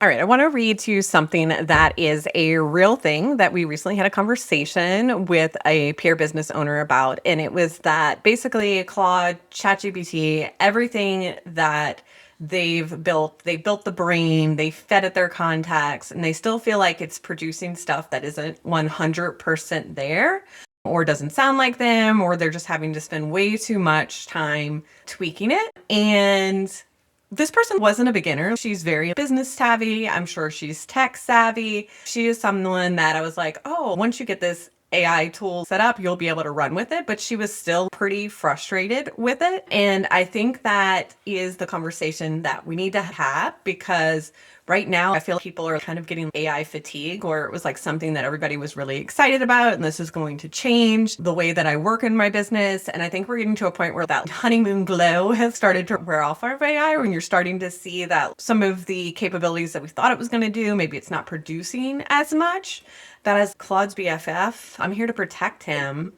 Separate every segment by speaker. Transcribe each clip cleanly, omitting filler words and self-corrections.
Speaker 1: All right, I want to read to you something that is a real thing that we recently had a conversation with a peer business owner about. And it was that basically Claude, ChatGPT, everything that they built the brain, they fed it their contacts, and they still feel like it's producing stuff that isn't 100% there or doesn't sound like them, or they're just having to spend way too much time tweaking it. And this person wasn't a beginner. She's very business savvy. I'm sure she's tech savvy. She is someone that I was like, oh, once you get this AI tool set up, you'll be able to run with it. But she was still pretty frustrated with it. And I think that is the conversation that we need to have, because right now I feel like people are kind of getting AI fatigue, or it was like something that everybody was really excited about. And this is going to change the way that I work in my business. And I think we're getting to a point where that honeymoon glow has started to wear off of AI, when you're starting to see that some of the capabilities that we thought it was going to do, maybe it's not producing as much. That as Claude's BFF, I'm here to protect him.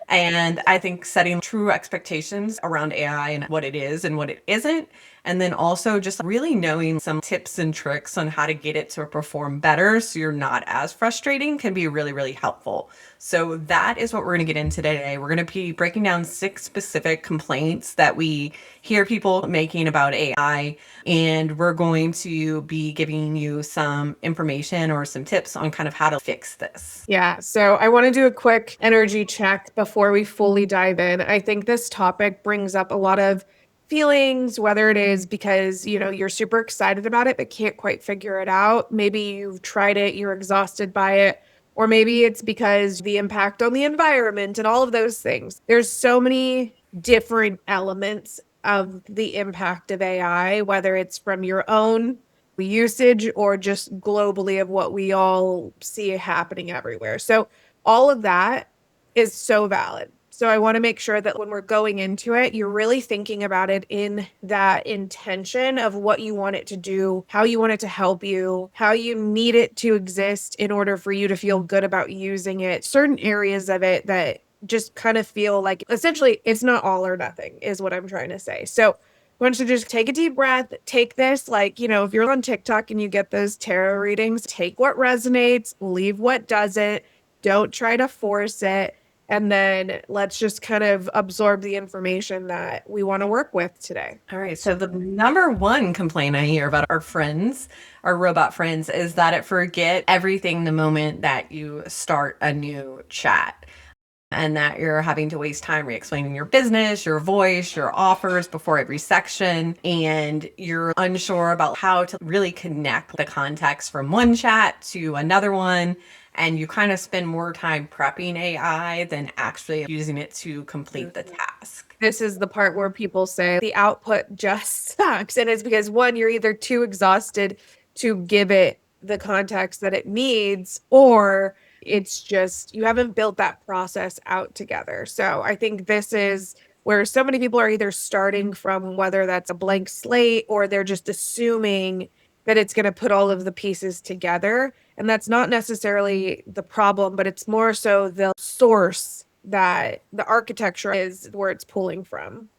Speaker 1: And I think setting true expectations around AI and what it is and what it isn't. And then also just really knowing some tips and tricks on how to get it to perform better so you're not as frustrating can be really, really helpful. So that is what we're going to get into today. We're going to be breaking down 6 specific complaints that we hear people making about AI. And we're going to be giving you some information or some tips on kind of how to fix this.
Speaker 2: Yeah, so I want to do a quick energy check before we fully dive in. I think this topic brings up a lot of feelings, whether it is because, you're super excited about it, but can't quite figure it out. Maybe you've tried it, you're exhausted by it, or maybe it's because the impact on the environment and all of those things. There's so many different elements of the impact of AI, whether it's from your own usage or just globally of what we all see happening everywhere. So all of that is so valid. So I want to make sure that when we're going into it, you're really thinking about it in that intention of what you want it to do, how you want it to help you, how you need it to exist in order for you to feel good about using it, certain areas of it that just kind of feel like essentially it's not all or nothing is what I'm trying to say. So I want you to just take a deep breath, take this, if you're on TikTok and you get those tarot readings, take what resonates, leave what doesn't, don't try to force it. And then let's just kind of absorb the information that we want to work with today.
Speaker 1: All right. So the number one complaint I hear about our friends, our robot friends, is that it forget everything the moment that you start a new chat. And that you're having to waste time re-explaining your business, your voice, your offers before every section, and you're unsure about how to really connect the context from one chat to another one. And you kind of spend more time prepping AI than actually using it to complete the task.
Speaker 2: This is the part where people say the output just sucks. And it's because, one, you're either too exhausted to give it the context that it needs, or it's just you haven't built that process out together. So I think this is where so many people are either starting from, whether that's a blank slate or they're just assuming that it's going to put all of the pieces together. And that's not necessarily the problem, but it's more so the source that the architecture is where it's pulling from.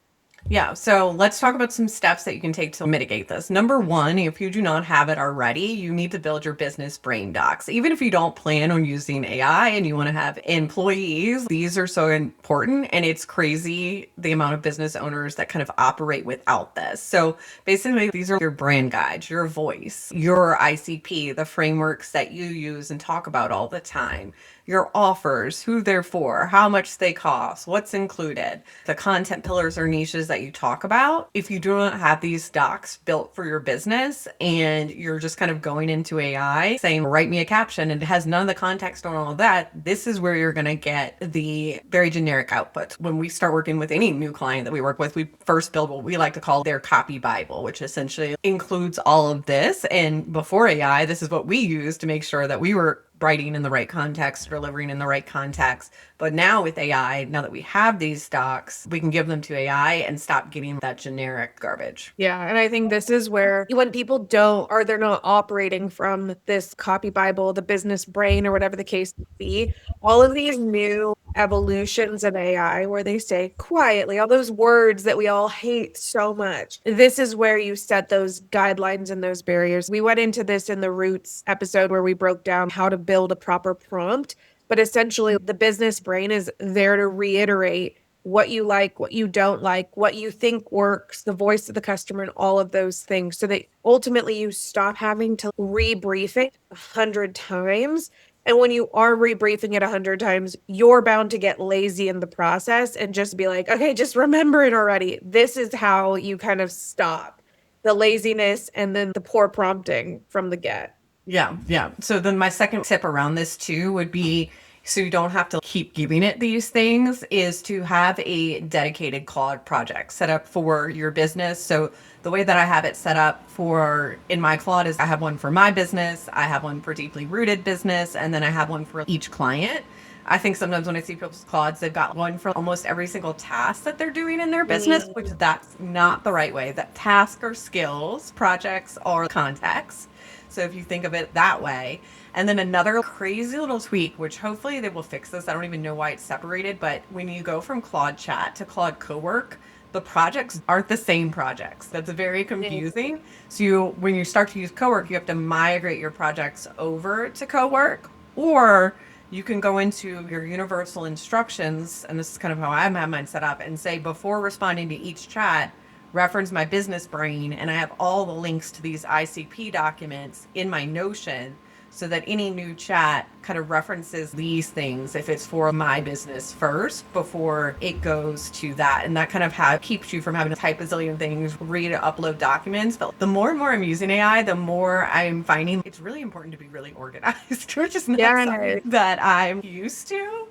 Speaker 1: Yeah, so let's talk about some steps that you can take to mitigate this. Number one, if you do not have it already, you need to build your business brain docs. Even if you don't plan on using AI and you want to have employees, these are so important. And it's crazy the amount of business owners that kind of operate without this. So basically, these are your brand guides, your voice, your ICP, the frameworks that you use and talk about all the time, your offers, who they're for, how much they cost, what's included, the content pillars or niches that you talk about. If you do not have these docs built for your business and you're just kind of going into AI saying, write me a caption, and it has none of the context on all of that, this is where you're going to get the very generic output. When we start working with any new client that we work with, we first build what we like to call their copy Bible, which essentially includes all of this. And before AI, this is what we use to make sure that we were writing in the right context, delivering in the right context. But now with AI, now that we have these docs, we can give them to AI and stop getting that generic garbage.
Speaker 2: Yeah. And I think this is where when people don't, or they're not operating from this copy Bible, the business brain, or whatever the case may be, all of these new evolutions in AI where they say quietly, all those words that we all hate so much. This is where you set those guidelines and those barriers. We went into this in the Roots episode where we broke down how to build a proper prompt, but essentially the business brain is there to reiterate what you like, what you don't like, what you think works, the voice of the customer, and all of those things so that ultimately you stop having to rebrief it 100 times. And when you are rebriefing it 100 times, you're bound to get lazy in the process and just be like, okay, just remember it already. This is how you kind of stop the laziness and then the poor prompting from the get.
Speaker 1: Yeah, yeah. So then my second tip around this too would be, so you don't have to keep giving it these things, is to have a dedicated Claude project set up for your business. So the way that I have it set up for in my Claude is I have one for my business, I have one for deeply rooted business, and then I have one for each client. I think sometimes when I see people's Claudes, they've got one for almost every single task that they're doing in their business, which that's not the right way. That tasks are skills, projects are contexts. So if you think of it that way. And then another crazy little tweak, which hopefully they will fix this. I don't even know why it's separated, but when you go from Claude Chat to Claude Cowork, the projects aren't the same projects. That's very confusing. So when you start to use Cowork, you have to migrate your projects over to Cowork, or you can go into your universal instructions, and this is kind of how I have mine set up, and say before responding to each chat, reference my business brain, and I have all the links to these ICP documents in my Notion so that any new chat kind of references these things if it's for my business first before it goes to that. And that kind of keeps you from having to type a zillion things, read, upload documents. But the more and more I'm using AI, the more I'm finding it's really important to be really organized, which is not something that I'm used to.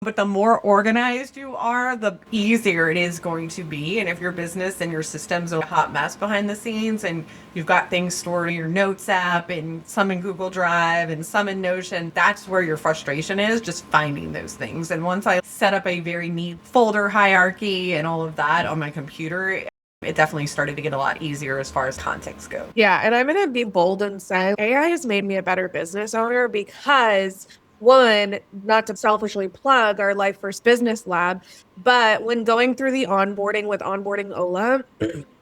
Speaker 1: But the more organized you are, the easier it is going to be. And if your business and your systems are a hot mess behind the scenes and you've got things stored in your notes app and some in Google Drive and some in Notion, that's where your frustration is, just finding those things. And once I set up a very neat folder hierarchy and all of that on my computer, it definitely started to get a lot easier as far as context go.
Speaker 2: Yeah, and I'm going to be bold and say AI has made me a better business owner because one, not to selfishly plug our Life First Business Lab, but when going through the onboarding with Onboarding Ola,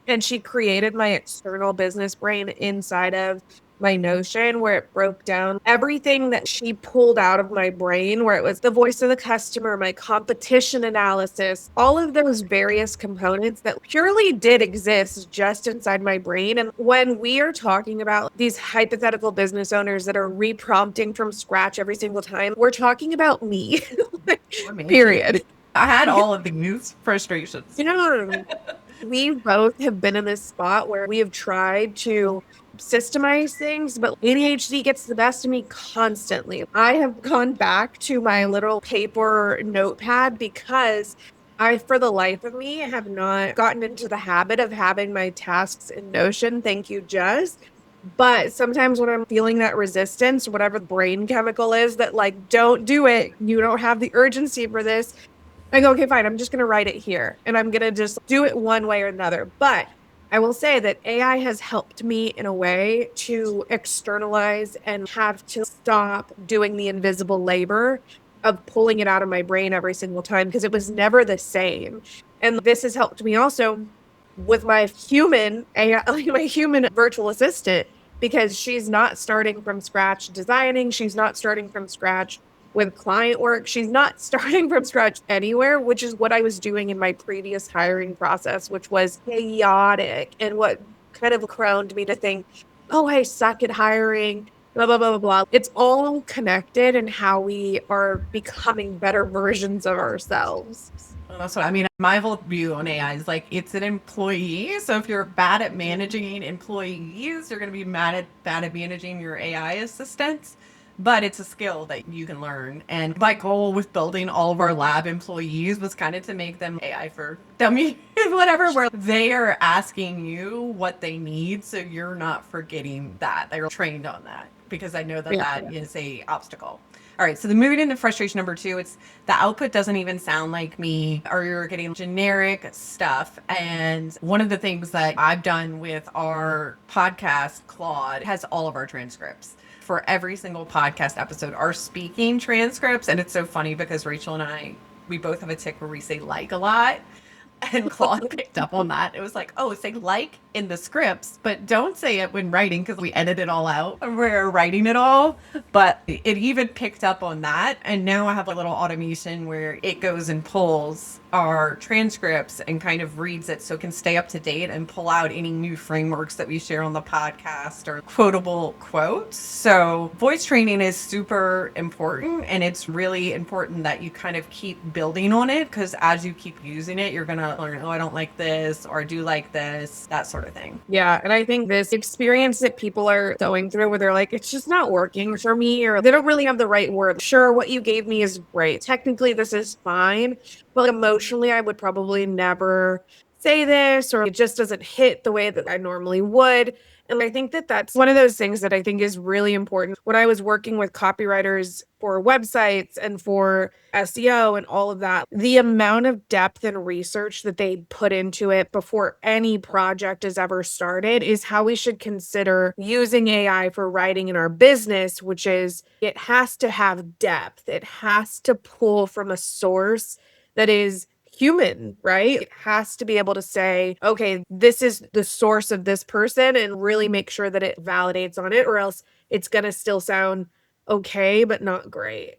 Speaker 2: and she created my external business brain inside of my Notion where it broke down everything that she pulled out of my brain, where it was the voice of the customer, my competition analysis, all of those various components that purely did exist just inside my brain. And when we are talking about these hypothetical business owners that are reprompting from scratch every single time, we're talking about me. Period.
Speaker 1: I had all of these frustrations.
Speaker 2: We both have been in this spot where we have tried to systemize things, but ADHD gets the best of me constantly. I have gone back to my little paper notepad because I, for the life of me, have not gotten into the habit of having my tasks in Notion. Thank you, Jess. But sometimes when I'm feeling that resistance, whatever the brain chemical is that like, don't do it, you don't have the urgency for this, I go, okay, fine, I'm just going to write it here and I'm going to just do it one way or another. But I will say that AI has helped me in a way to externalize and have to stop doing the invisible labor of pulling it out of my brain every single time because it was never the same. And this has helped me also with my human AI, my human virtual assistant, because she's not starting from scratch designing. She's not starting from scratch with client work. She's not starting from scratch anywhere, which is what I was doing in my previous hiring process, which was chaotic and what kind of crowned me to think, oh, I suck at hiring, blah, blah, blah, blah, blah. It's all connected in how we are becoming better versions of ourselves.
Speaker 1: Well, that's what I mean. My whole view on AI is like it's an employee. So if you're bad at managing employees, you're going to be bad at managing your AI assistants. But it's a skill that you can learn. And my goal with building all of our lab employees was kind of to make them AI for dummies, whatever, where they are asking you what they need. So you're not forgetting that. They're trained on that because I know that that is a obstacle. All right, so then moving into frustration number 2, it's the output doesn't even sound like me, or you're getting generic stuff. And one of the things that I've done with our podcast, Claude, has all of our transcripts for every single podcast episode, our speaking transcripts. And it's so funny because Rachel and I We both have a tick where we say like a lot. And Claude picked up on that. It was like, oh, say like in the scripts, but don't say it when writing because we edit it all out when we're writing it all. But it even picked up on that. And now I have a little automation where it goes and pulls our transcripts and kind of reads it so it can stay up to date and pull out any new frameworks that we share on the podcast or quotable quotes. So voice training is super important, and it's really important that you kind of keep building on it, because as you keep using it, you're going to learn, oh, I don't like this, or I do like this, that sort of thing.
Speaker 2: Yeah. And I think this experience that people are going through where they're like, it's just not working for me, or they don't really have the right word. Sure, what you gave me is great. Technically, this is fine. But emotionally, I would probably never say this, or it just doesn't hit the way that I normally would. And I think that that's one of those things that I think is really important. When I was working with copywriters for websites and for SEO and all of that, the amount of depth and research that they put into it before any project is ever started is how we should consider using AI for writing in our business, which is it has to have depth. It has to pull from a source that is human, right? It has to be able to say, okay, this is the source of this person, and really make sure that it validates on it, or else it's going to still sound okay, but not great.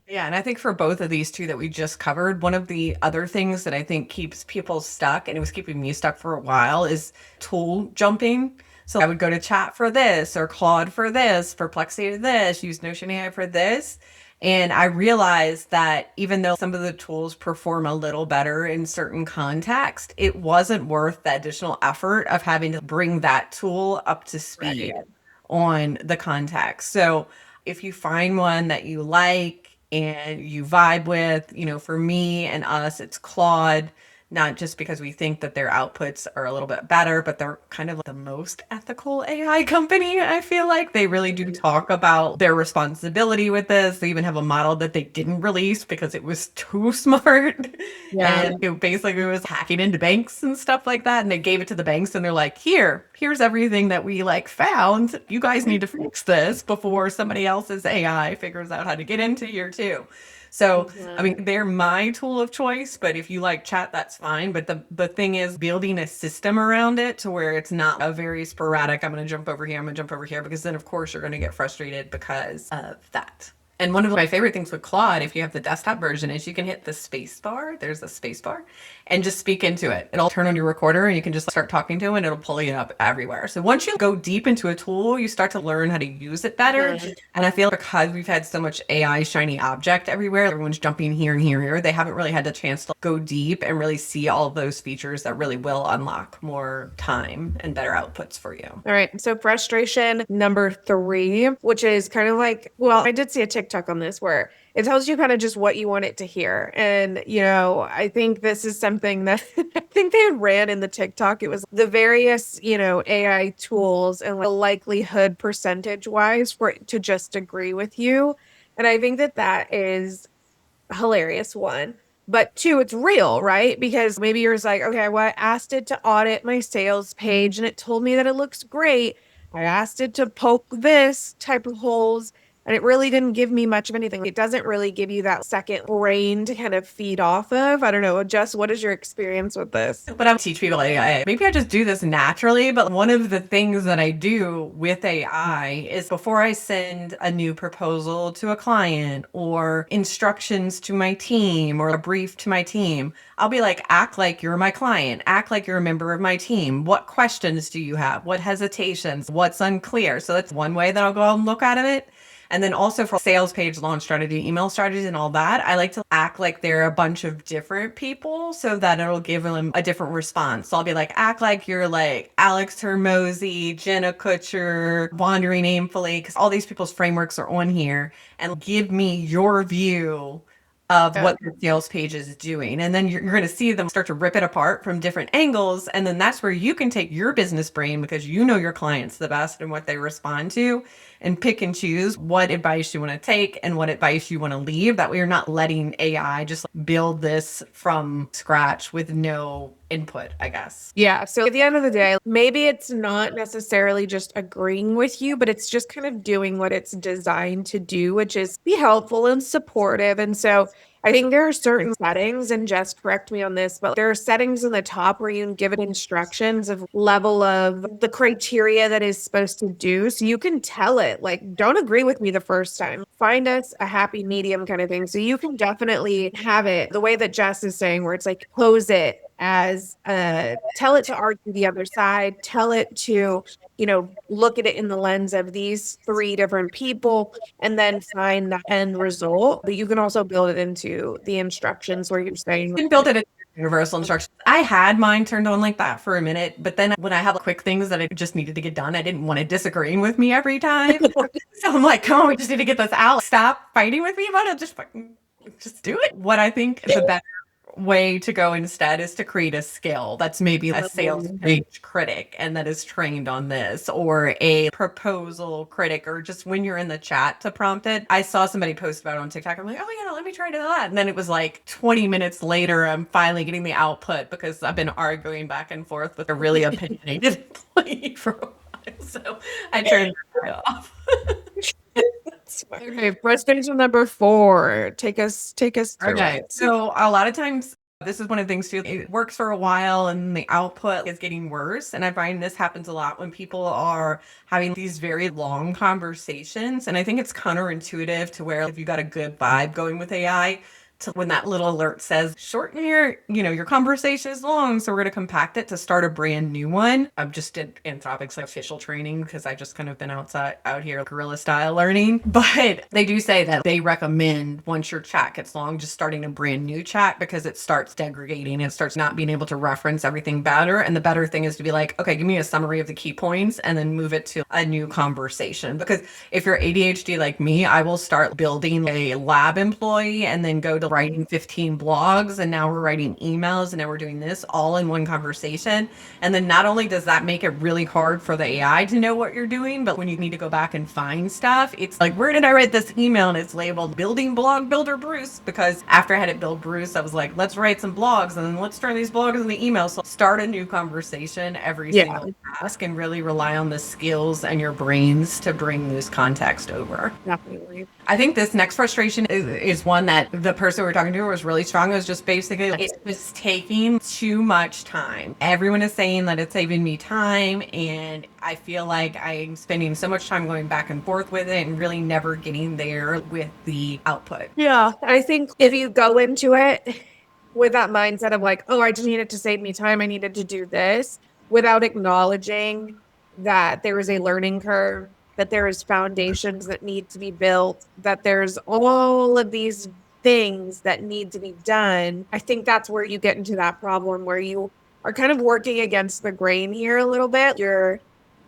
Speaker 1: Yeah, and I think for both of these two that we just covered, one of the other things that I think keeps people stuck, and it was keeping me stuck for a while, is tool jumping. So I would go to Chat for this, or Claude for this, Perplexity for this, use Notion AI for this. And I realized that even though some of the tools perform a little better in certain context, it wasn't worth the additional effort of having to bring that tool up to speed on the context. So if you find one that you like and you vibe with, for me and us, it's Claude, not just because we think that their outputs are a little bit better, but they're kind of the most ethical AI company. I feel like they really do talk about their responsibility with this. They even have a model that they didn't release because it was too smart.
Speaker 2: Yeah.
Speaker 1: And it basically was hacking into banks and stuff like that. And they gave it to the banks and they're like, here's everything that we found. You guys need to fix this before somebody else's AI figures out how to get into here too. So, I mean, they're my tool of choice, but if you like Chat, that's fine. But the thing is building a system around it to where it's not a very sporadic, I'm going to jump over here, I'm going to jump over here, because then, of course, you're going to get frustrated because of that. And one of my favorite things with Claude, if you have the desktop version, is you can hit the space bar. There's a space bar, and just speak into it. It'll turn on your recorder and you can just start talking to it and it'll pull you up everywhere. So once you go deep into a tool, you start to learn how to use it better. And I feel because we've had so much AI shiny object everywhere, everyone's jumping here and here and here, they haven't really had the chance to go deep and really see all of those features that really will unlock more time and better outputs for you.
Speaker 2: All right. So frustration number 3, which is kind of like, well, I did see a TikTok on this where it tells you kind of just what you want it to hear. And, I think this is something that I think they had ran in the TikTok. It was the various, AI tools and the likelihood percentage wise for it to just agree with you. And I think that that is hilarious, one. But 2, it's real, right? Because maybe you're just like, okay, well, I asked it to audit my sales page and it told me that it looks great. I asked it to poke this type of holes and it really didn't give me much of anything. It doesn't really give you that second brain to kind of feed off of. I don't know. Jess, what is your experience with this?
Speaker 1: But I teach people AI. Maybe I just do this naturally, but one of the things that I do with AI is before I send a new proposal to a client or instructions to my team or a brief to my team, I'll be like, act like you're my client, act like you're a member of my team. What questions do you have? What hesitations? What's unclear? So that's one way that I'll go and look at it. And then also for sales page launch strategy, email strategies and all that, I like to act like they're a bunch of different people so that it'll give them a different response. So I'll be like, act like you're like Alex Hermosi, Jenna Kutcher, Wandering Aimfully, because all these people's frameworks are on here, and give me your view of what the sales page is doing. And then you're going to see them start to rip it apart from different angles. And then that's where you can take your business brain, because you know your clients the best and what they respond to, and pick and choose what advice you want to take and what advice you want to leave. That way you're not letting AI just build this from scratch with no input, I guess.
Speaker 2: Yeah. So at the end of the day, maybe it's not necessarily just agreeing with you, but it's just kind of doing what it's designed to do, which is be helpful and supportive. And so I think there are certain settings, and Jess, correct me on this, but there are settings in the top where you can give it instructions of level of the criteria that is supposed to do. So you can tell it, like, don't agree with me the first time. Find us a happy medium kind of thing. So you can definitely have it the way that Jess is saying, where it's like, pose it as tell it to argue the other side, tell it to, look at it in the lens of these three different people, and then find the end result. But you can also build it into the instructions where you're saying,
Speaker 1: Can build it in universal instructions. I had mine turned on like that for a minute, but then when I have quick things that I just needed to get done, I didn't want it disagreeing with me every time. So I'm like, come on, we just need to get this out. Stop fighting with me about it. Just do it. What I think the better way to go instead is to create a skill that's maybe a sales page critic and that is trained on this, or a proposal critic, or just when you're in the chat to prompt it. I saw somebody post about it on TikTok. I'm like, oh yeah, let me try to do that. And then it was like 20 minutes later, I'm finally getting the output because I've been arguing back and forth with a really opinionated employee for a while. So I turned that off.
Speaker 2: okay, frustration number 4. Take us through
Speaker 1: Okay.
Speaker 2: it.
Speaker 1: So a lot of times, this is one of the things too, it works for a while and the output is getting worse. And I find this happens a lot when people are having these very long conversations. And I think it's counterintuitive to where if you got a good vibe going with AI, to when that little alert says shorten your conversation is long, so we're going to compact it to start a brand new one. I've just did Anthropic's official training because I just kind of been out here guerrilla style learning, but they do say that they recommend once your chat gets long, just starting a brand new chat because it starts degrading. It starts not being able to reference everything better. And the better thing is to be like, okay, give me a summary of the key points and then move it to a new conversation. Because if you're ADHD like me, I will start building a lab employee and then go to writing 15 blogs, and now we're writing emails, and now we're doing this all in one conversation. And then not only does that make it really hard for the AI to know what you're doing, but when you need to go back and find stuff, it's like, where did I write this email? And it's labeled building blog builder Bruce, because after I had it build Bruce, I was like, let's write some blogs and then let's turn these blogs into emails. So start a new conversation every single task and really rely on the skills and your brains to bring this context over.
Speaker 2: Definitely.
Speaker 1: I think this next frustration is one that the person we were talking to was really strong. It was just basically, it was taking too much time. Everyone is saying that it's saving me time, and I feel like I'm spending so much time going back and forth with it and really never getting there with the output.
Speaker 2: Yeah, I think if you go into it with that mindset of like, oh, I just needed to save me time, I needed to do this, without acknowledging that there is a learning curve, that there is foundations that need to be built, that there's all of these things that need to be done, I think that's where you get into that problem where you are kind of working against the grain here a little bit. You're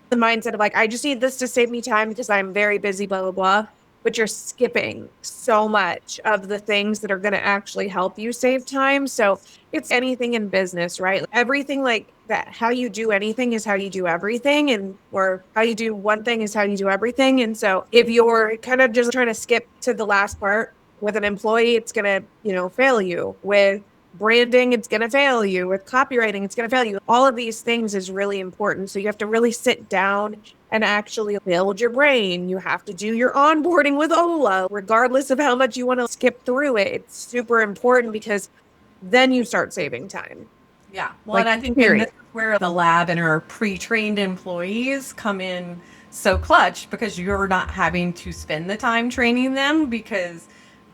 Speaker 2: the mindset of like, I just need this to save me time because I'm very busy, blah, blah, blah. But you're skipping so much of the things that are going to actually help you save time. So it's anything in business, right? Everything like that, how you do anything is how you do everything. Or how you do one thing is how you do everything. And so if you're kind of just trying to skip to the last part with an employee, it's going to, fail you. With branding, it's going to fail you. With copywriting, it's going to fail you. All of these things is really important. So you have to really sit down and actually build your brain. You have to do your onboarding with Ola, regardless of how much you want to skip through it. It's super important because then you start saving time.
Speaker 1: Yeah. Well, and I think this is where the lab and our pre-trained employees come in so clutch, because you're not having to spend the time training them, because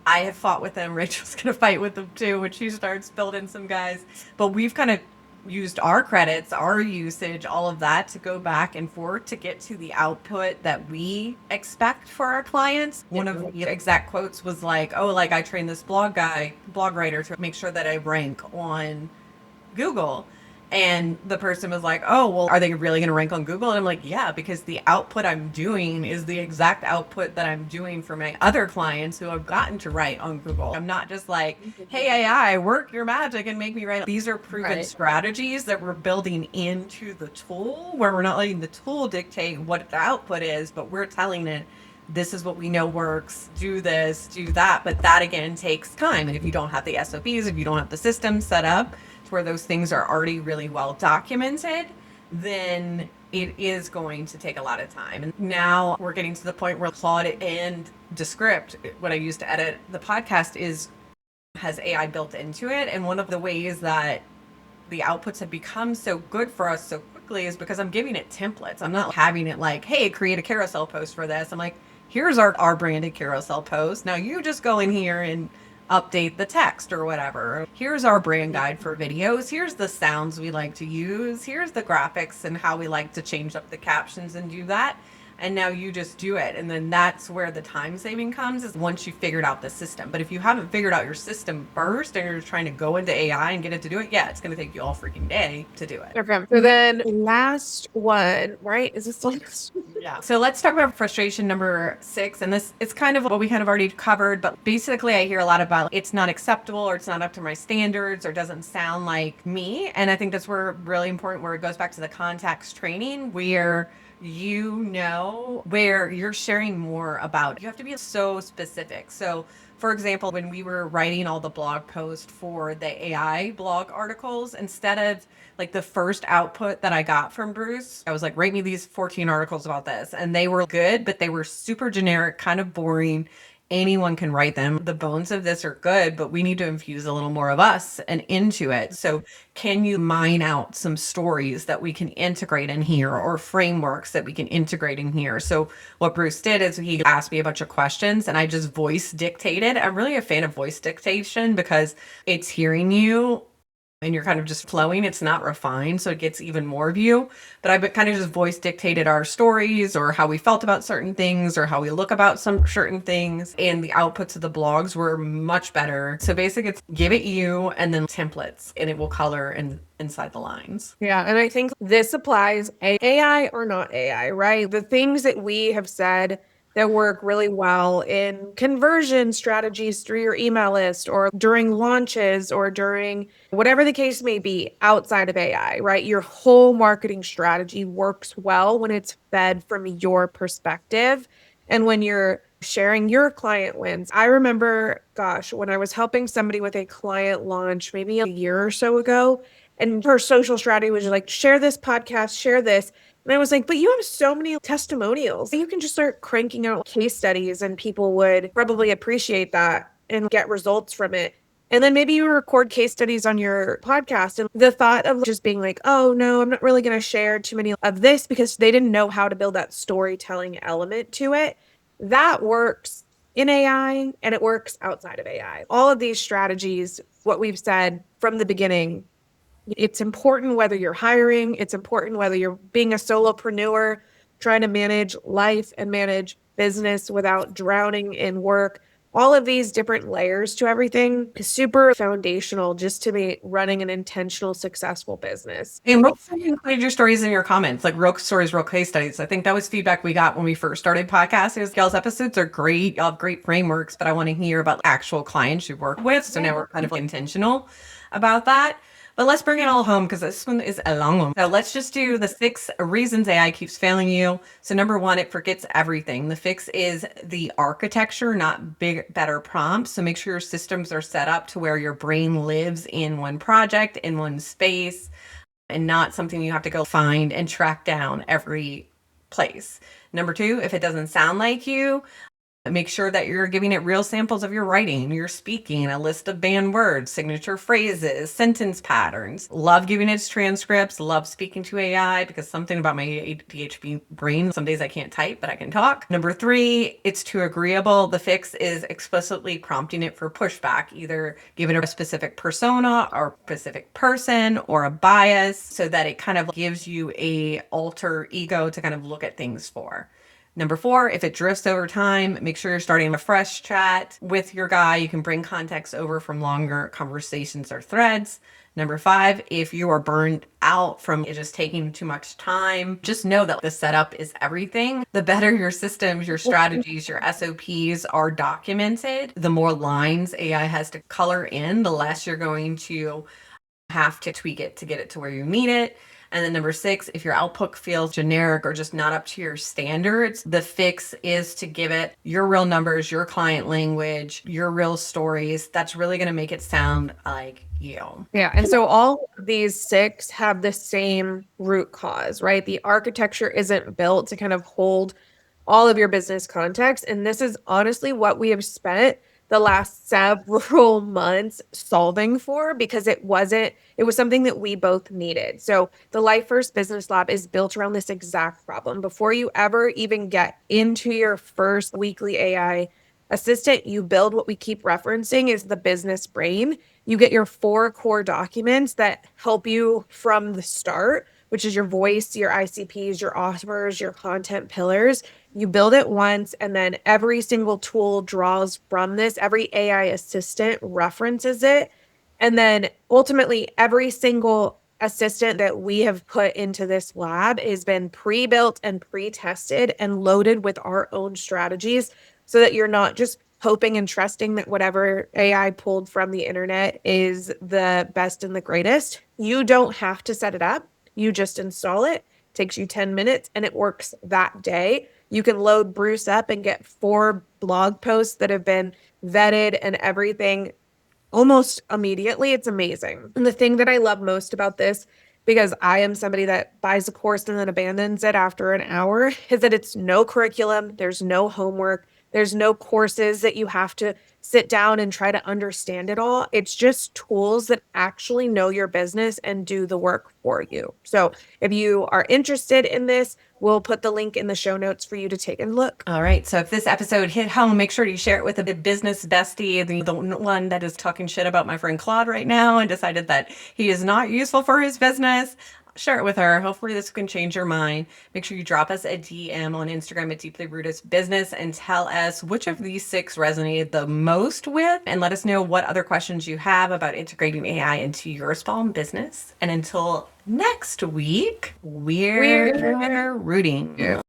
Speaker 1: I have fought with them. Rachel's going to fight with them too when she starts building some guys. But we've kind of used our credits, our usage, all of that to go back and forth to get to the output that we expect for our clients. One of the exact quotes was like, oh, like I trained this blog writer to make sure that I rank on Google. And the person was like, oh, well, are they really going to rank on Google? And I'm like, yeah, because the output I'm doing is the exact output that I'm doing for my other clients who have gotten to write on Google. I'm not just like, hey, AI, work your magic and make me write. These are proven strategies that we're building into the tool, where we're not letting the tool dictate what the output is, but we're telling it, this is what we know works, do this, do that. But that again takes time. And if you don't have the SOPs, if you don't have the system set up where those things are already really well documented, then it is going to take a lot of time. And now we're getting to the point where Claude and Descript, what I use to edit the podcast, is has AI built into it. And one of the ways that the outputs have become so good for us so quickly is because I'm giving it templates. I'm not having it like, hey, create a carousel post for this. I'm like, here's our branded carousel post. Now you just go in here and update the text or whatever. Here's our brand guide for videos. Here's the sounds we like to use. Here's the graphics and how we like to change up the captions and do that. And now you just do it. And then that's where the time saving comes, is once you figured out the system. But if you haven't figured out your system first and you're trying to go into AI and get it to do it, yeah, it's going to take you all freaking day to do it.
Speaker 2: Okay. So then last one, right? Is this the last?
Speaker 1: Yeah. So let's talk about frustration number 6. And this it's kind of what we kind of already covered, but basically I hear a lot about it's not acceptable, or it's not up to my standards, or doesn't sound like me. And I think that's where really important, where it goes back to the context training, where where you're sharing more about. You have to be so specific. So for example, when we were writing all the blog posts for the AI blog articles, instead of like the first output that I got from Bruce, I was like, write me these 14 articles about this. And they were good, but they were super generic, kind of boring. Anyone can write them. The bones of this are good, but we need to infuse a little more of us and into it. So can you mine out some stories that we can integrate in here, or frameworks that we can integrate in here? So what Bruce did is he asked me a bunch of questions and I just voice dictated. I'm really a fan of voice dictation because it's hearing you and you're kind of just flowing. It's not refined, so it gets even more of you. But I kind of just voice dictated our stories, or how we felt about certain things, or how we look about some certain things. And the outputs of the blogs were much better. So basically, it's give it you and then templates, and it will color inside the lines.
Speaker 2: Yeah. And I think this applies AI or not AI, right? The things that we have said that work really well in conversion strategies through your email list, or during launches, or during whatever the case may be outside of AI, right? Your whole marketing strategy works well when it's fed from your perspective and when you're sharing your client wins. I remember, gosh, when I was helping somebody with a client launch maybe a year or so ago, and her social strategy was like, share this podcast, share this. And I was like, but you have so many testimonials. You can just start cranking out case studies and people would probably appreciate that and get results from it. And then maybe you record case studies on your podcast. And the thought of just being like, oh no, I'm not really going to share too many of this, because they didn't know how to build that storytelling element to it. That works in AI and it works outside of AI. All of these strategies, what we've said from the beginning, it's important whether you're hiring, it's important whether you're being a solopreneur, trying to manage life and manage business without drowning in work. All of these different layers to everything is super foundational just to be running an intentional, successful business.
Speaker 1: And make sure you include your stories in your comments, like real stories, real case studies. I think that was feedback we got when we first started podcasting. Y'all's episodes are great. Y'all have great frameworks, but I want to hear about actual clients you work with. So now we're kind of intentional about that. But let's bring it all home, because this one is a long one. So let's just do the 6 reasons AI keeps failing you. So number 1, it forgets everything. The fix is the architecture, not better prompts. So make sure your systems are set up to where your brain lives in one project, in one space, and not something you have to go find and track down every place. Number 2, if it doesn't sound like you, make sure that you're giving it real samples of your writing, your speaking, a list of banned words, signature phrases, sentence patterns. Love giving it transcripts, love speaking to AI, because something about my ADHD brain, some days I can't type, but I can talk. Number 3, it's too agreeable. The fix is explicitly prompting it for pushback, either give it a specific persona or specific person or a bias, so that it kind of gives you a alter ego to kind of look at things for. Number 4, if it drifts over time, make sure you're starting a fresh chat with your guy. You can bring context over from longer conversations or threads. Number 5, if you are burned out from it just taking too much time, just know that the setup is everything. The better your systems, your strategies, your SOPs are documented, the more lines AI has to color in, the less you're going to have to tweak it to get it to where you need it. And then number 6, if your output feels generic or just not up to your standards, the fix is to give it your real numbers, your client language, your real stories. That's really going to make it sound like you.
Speaker 2: Yeah. And so all of these 6 have the same root cause, right? The architecture isn't built to kind of hold all of your business context. And this is honestly what we have spent the last several months solving for, because it was something that we both needed. So the Life First Business Lab is built around this exact problem. Before you ever even get into your first weekly AI assistant, you build what we keep referencing is the business brain. You get your 4 core documents that help you from the start, which is your voice, your ICPs, your offers, your content pillars. You build it once, and then every single tool draws from this. Every AI assistant references it. And then ultimately, every single assistant that we have put into this lab has been pre-built and pre-tested and loaded with our own strategies, so that you're not just hoping and trusting that whatever AI pulled from the internet is the best and the greatest. You don't have to set it up. You just install it. Takes you 10 minutes and it works that day. You can load Bruce up and get 4 blog posts that have been vetted and everything almost immediately. It's amazing. And the thing that I love most about this, because I am somebody that buys a course and then abandons it after an hour, is that it's no curriculum, there's no homework, there's no courses that you have to sit down and try to understand it all. It's just tools that actually know your business and do the work for you. So if you are interested in this, we'll put the link in the show notes for you to take a look.
Speaker 1: All right. So if this episode hit home, make sure you share it with a business bestie, the one that is talking shit about my friend Claude right now and decided that he is not useful for his business. Share it with her. Hopefully this can change your mind. Make sure you drop us a DM on Instagram at Deeply Rooted Business and tell us which of these 6 resonated the most with, and let us know what other questions you have about integrating AI into your small business. And until next week, we're rooting.